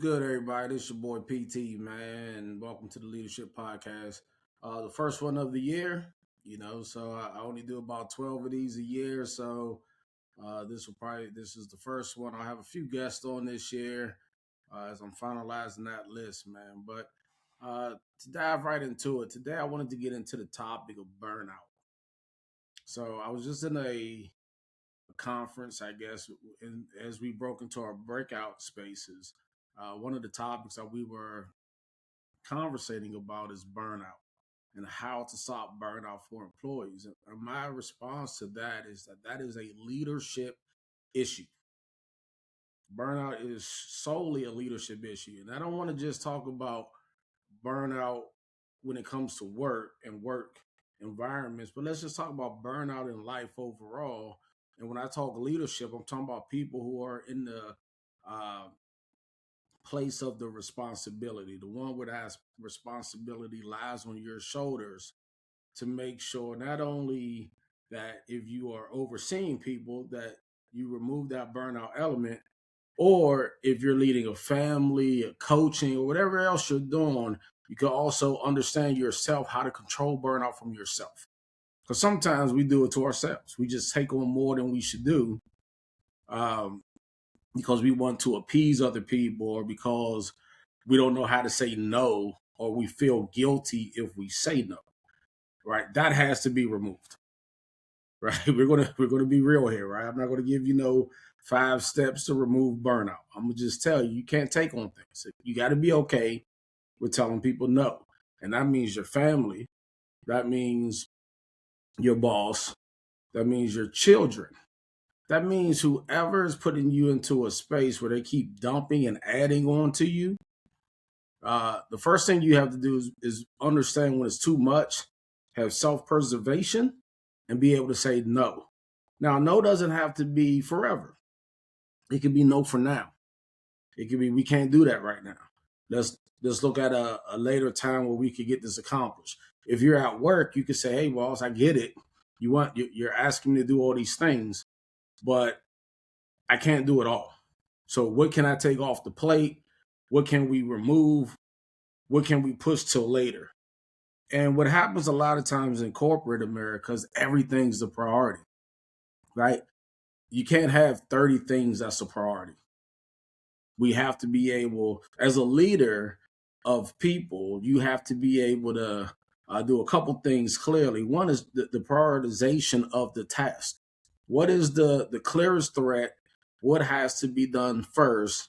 good, everybody? This your boy PT, man, and welcome to the Leadership Podcast. The first one of the year, so I only do about 12 of these a year. So this is the first one. I'll have a few guests on this year as I'm finalizing that list, man. But to dive right into it, today I wanted to get into the topic of burnout. So I was just in a conference, I guess, and as we broke into our breakout spaces, one of the topics that we were conversating about is burnout and how to stop burnout for employees. And my response to that is that is a leadership issue. Burnout is solely a leadership issue. And I don't want to just talk about burnout when it comes to work and work environments, but let's just talk about burnout in life overall. And when I talk leadership, I'm talking about people who are in the uh, place of the responsibility, the one where that responsibility lies on your shoulders to make sure not only that if you are overseeing people that you remove that burnout element, or if you're leading a family, a coaching, or whatever else you're doing, you can also understand yourself, how to control burnout from yourself. Because sometimes we do it to ourselves. We just take on more than we should do um, because we want to appease other people, or because we don't know how to say no, or we feel guilty if we say no. Right? That has to be removed. Right? We're gonna be real here, right? I'm not gonna give you no 5 steps to remove burnout. I'm gonna just tell you, you can't take on things. You got to be okay with telling people no, and that means your family. That means your boss. That means your children. That means whoever is putting you into a space where they keep dumping and adding on to you. The first thing you have to do is understand when it's too much, have self preservation, and be able to say no. Now, no doesn't have to be forever. It can be no for now. It can be we can't do that right now. Let's look at a later time where we could get this accomplished. If you're at work, you could say, "Hey, boss, I get it. You're asking me to do all these things, but I can't do it all. So what can I take off the plate? What can we remove? What can we push till later?" And what happens a lot of times in corporate America is everything's the priority, right? You can't have 30 things that's a priority. We have to be able, as a leader of people, you have to be able to do a couple things clearly. One is the prioritization of the task. What is the clearest threat? What has to be done first?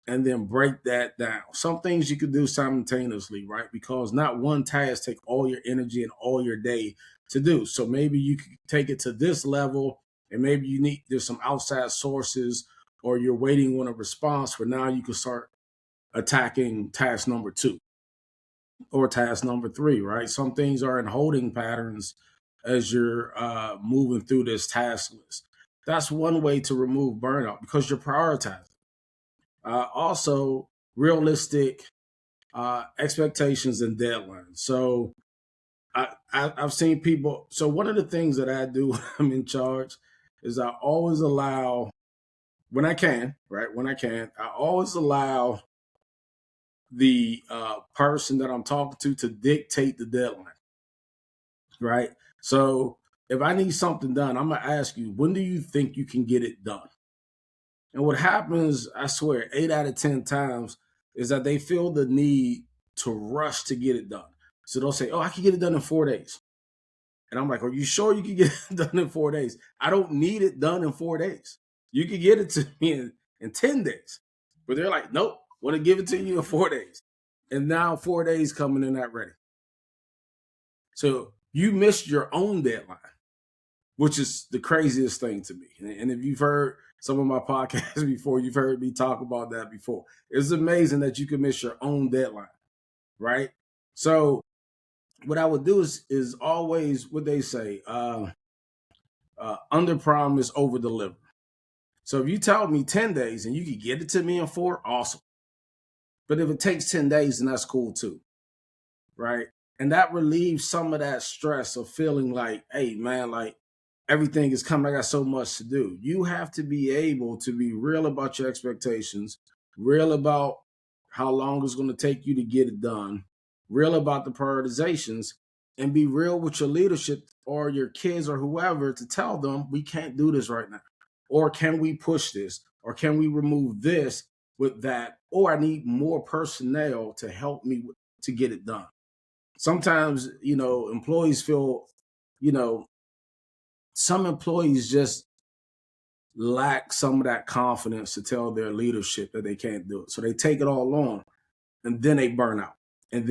And then break that down. Some things you could do simultaneously, right? Because not one task take all your energy and all your day to do. So maybe you could take it to this level, and maybe there's some outside sources, or you're waiting on a response where now you can start attacking task number 2 or task number 3, right? Some things are in holding patterns as you're moving through this task list. That's one way to remove burnout because you're prioritizing. Also, realistic expectations and deadlines. So I've seen people. So one of the things that I do when I'm in charge is I always allow, when I can, right? When I can, I always allow the person that I'm talking to dictate the deadline, right? So if I need something done, I'm gonna ask you, when do you think you can get it done? And what happens, I swear, 8 out of 10 times is that they feel the need to rush to get it done. So they'll say, "Oh, I can get it done in 4 days." And I'm like, "Are you sure you can get it done in 4 days? I don't need it done in 4 days. You can get it to me in 10 days." But they're like, "Nope, want to give it to you in 4 days." And now 4 days coming and not ready. So you missed your own deadline, which is the craziest thing to me. And if you've heard some of my podcasts before, you've heard me talk about that before. It's amazing that you can miss your own deadline, right? So what I would do is always what they say, under promise, over deliver. So if you tell me 10 days and you can get it to me in 4, awesome. But if it takes 10 days, then that's cool too, right? And that relieves some of that stress of feeling like, hey, man, like everything is coming. I got so much to do. You have to be able to be real about your expectations, real about how long it's going to take you to get it done, real about the prioritizations, and be real with your leadership or your kids or whoever to tell them we can't do this right now. Or can we push this? Or can we remove this with that? Or I need more personnel to help me to get it done. Sometimes, employees feel, you know, some employees just lack some of that confidence to tell their leadership that they can't do it. So they take it all on and then they burn out. And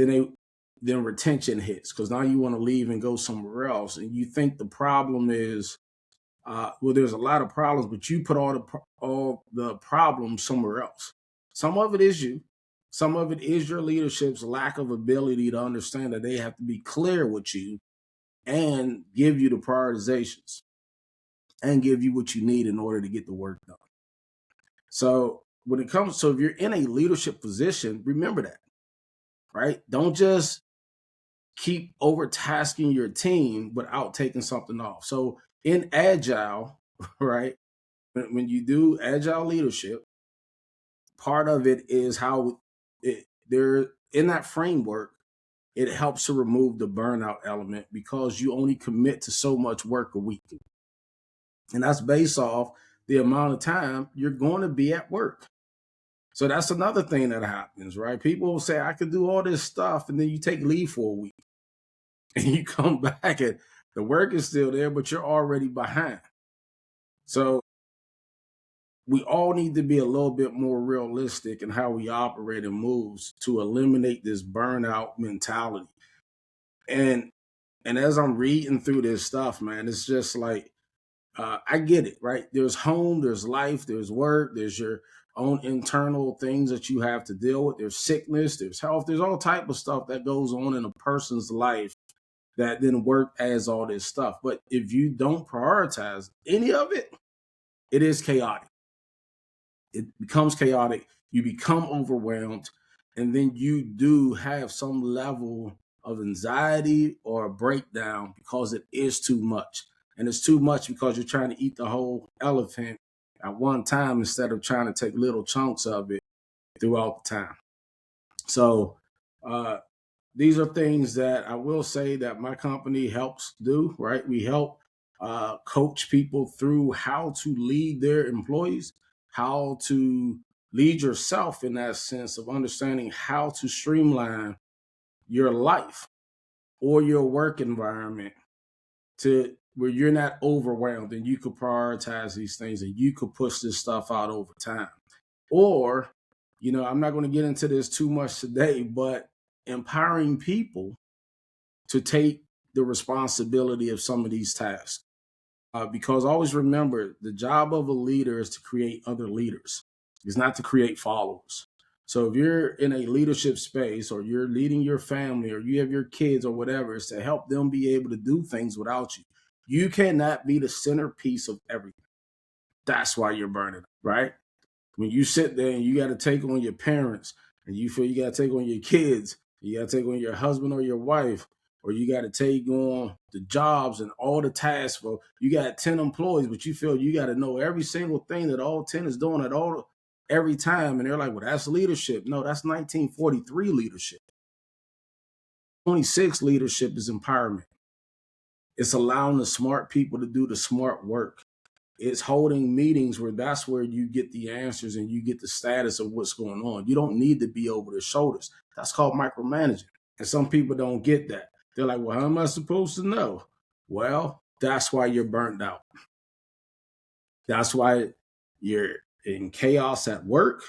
then retention hits because now you want to leave and go somewhere else. And you think the problem is, well, there's a lot of problems, but you put all the problems somewhere else. Some of it is you. Some of it is your leadership's lack of ability to understand that they have to be clear with you and give you the prioritizations and give you what you need in order to get the work done. So if you're in a leadership position, remember that, right? Don't just keep overtasking your team without taking something off. So in agile, right, when you do agile leadership, part of it is how they're in that framework. It helps to remove the burnout element because you only commit to so much work a week. And that's based off the amount of time you're going to be at work. So that's another thing that happens, right? People will say, I could do all this stuff, and then you take leave for a week and you come back and the work is still there, but you're already behind. So we all need to be a little bit more realistic in how we operate and moves to eliminate this burnout mentality. And as I'm reading through this stuff, man, it's just like I get it, right? There's home, there's life, there's work, there's your own internal things that you have to deal with. There's sickness, there's health, there's all type of stuff that goes on in a person's life that then work as all this stuff. But if you don't prioritize any of it, it is chaotic. It becomes chaotic. You become overwhelmed, and then you do have some level of anxiety or a breakdown because it is too much. And it's too much because you're trying to eat the whole elephant at one time instead of trying to take little chunks of it throughout the time. So, these are things that I will say that my company helps do, right? We help coach people through how to lead their employees, how to lead yourself in that sense of understanding how to streamline your life or your work environment to where you're not overwhelmed and you could prioritize these things and you could push this stuff out over time. Or, I'm not going to get into this too much today, but empowering people to take the responsibility of some of these tasks. Because always remember, the job of a leader is to create other leaders. It's not to create followers. So if you're in a leadership space or you're leading your family or you have your kids or whatever, it's to help them be able to do things without you. You cannot be the centerpiece of everything. That's why you're burning, right? When you sit there and you got to take on your parents and you feel you got to take on your kids, you got to take on your husband or your wife, or you got to take on the jobs and all the tasks for, you got 10 employees, but you feel you got to know every single thing that all 10 is doing at every time. And they're like, well, that's leadership. No, that's 1943 leadership. 26 leadership is empowerment. It's allowing the smart people to do the smart work. It's holding meetings where that's where you get the answers and you get the status of what's going on. You don't need to be over their shoulders. That's called micromanaging. And some people don't get that. They're like, well, how am I supposed to know? Well, that's why you're burnt out. That's why you're in chaos at work.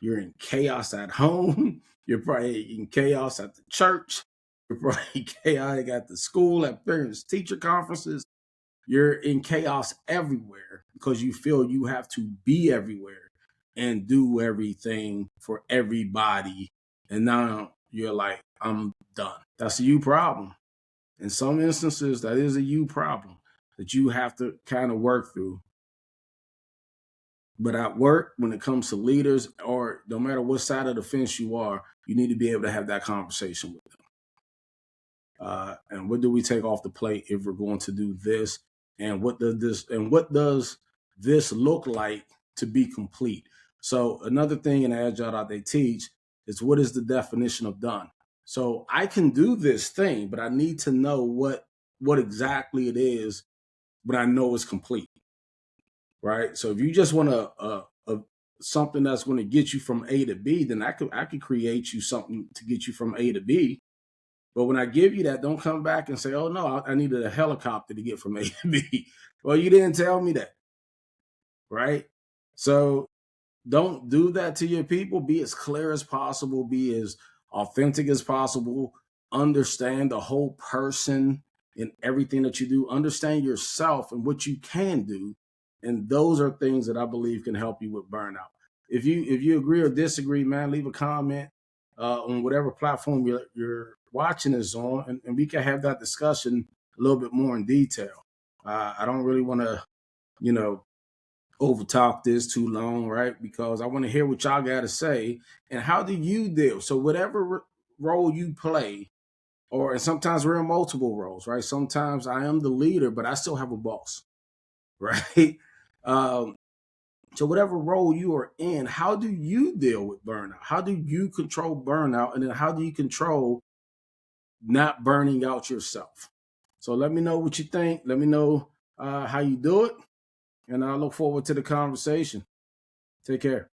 You're in chaos at home. You're probably in chaos at the church. You're probably chaotic at the school, at parents' teacher conferences. You're in chaos everywhere because you feel you have to be everywhere and do everything for everybody. And now you're like, I'm done. That's a you problem. In some instances, that is a you problem that you have to kind of work through. But at work, when it comes to leaders, or no matter what side of the fence you are, you need to be able to have that conversation with them. And what do we take off the plate if we're going to do this? And what does this look like to be complete? So another thing in Agile that they teach It's what is the definition of done. So I can do this thing, but I need to know what exactly it is, but I know it's complete, right? So if you just want a something that's going to get you from A to B, then I could create you something to get you from A to B. But when I give you that, don't come back and say, "Oh no, I needed a helicopter to get from A to B." Well, you didn't tell me that, right? So don't do that to your people. Be as clear as possible. Be as authentic as possible. Understand the whole person in everything that you do. Understand yourself and what you can do. And those are things that I believe can help you with burnout. If you agree or disagree, man, leave a comment on whatever platform you're watching this on, and we can have that discussion a little bit more in detail. I don't really want to, you know, over talk this too long, right? Because I want to hear what y'all got to say and how do you deal. So whatever role you play, or and sometimes we're in multiple roles, right? Sometimes I am the leader, but I still have a boss, right? Um, so whatever role you are in, how do you deal with burnout? How do you control burnout, and then how do you control not burning out yourself? So let me know what you think. Let me know how you do it, and I look forward to the conversation. Take care.